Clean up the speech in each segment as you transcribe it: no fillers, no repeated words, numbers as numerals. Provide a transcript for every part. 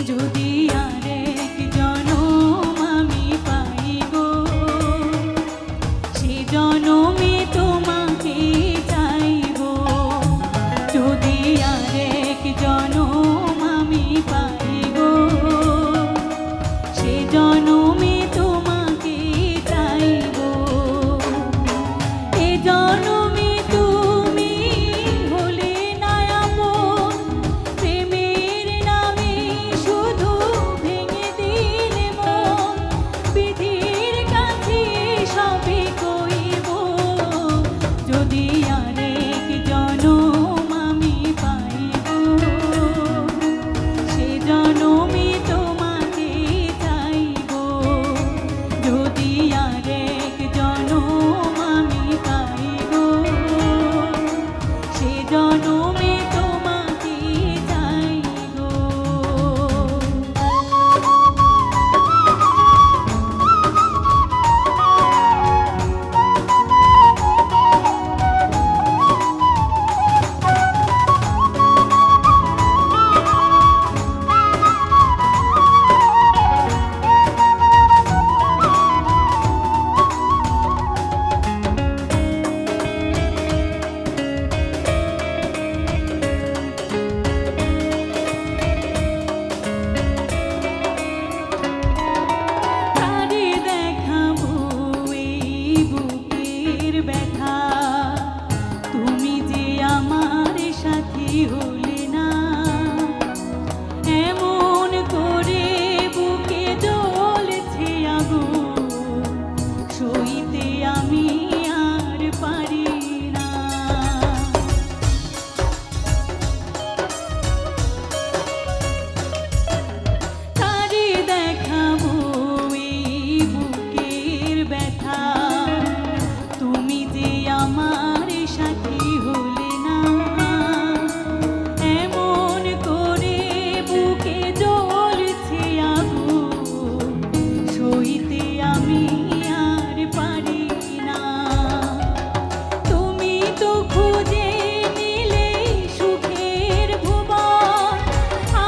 যদি আরেক জনম আমি পাই গো, সে জনমে তোমাকে চাইব। যদি আরেক জনম আমি পাই গো, সে জনমে তোমাকে চাইব। এ জনমে তুমি হলে না আপন, প্রেমের নামে শুধু ভেঙে দিলে মন। বিধির কাছে সবই কইব, যদি আরেক জনম আমি পাই গো, সে জনমে তোমাকে চাইব। যদি আরেক জনম আমি পাই গো, সে জনমে তোমাকে চাইব। তারে দেখাবো এই বুকের ব্যথা, তুমি যে আমার সাথী হলে না। এমন করে বুকে জ্বলছে আগুন, সইতে আমি আর পারি না। তারে দেখাবো এই বুকের ব্যথা, তুমি যে আমার সাথী হলে না। এমন করে বুকে জ্বলছে আগুন, সইতে আমি আর পারি না। তুমি তো খুঁজে নিলে সুখের ভুবন,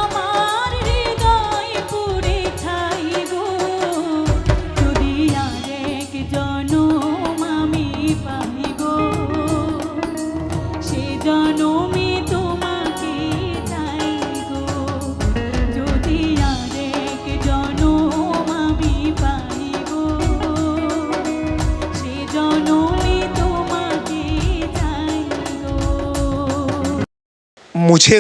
আমার হৃদয় পুড়ে ছাই গো। যদি আরেক জনম আমি পাই গো, সে জনমে তোমাকে চাই গো। যদি আরেক জনম আমি পাই গো, সে জনমে তোমাকে চাই গো। मुझे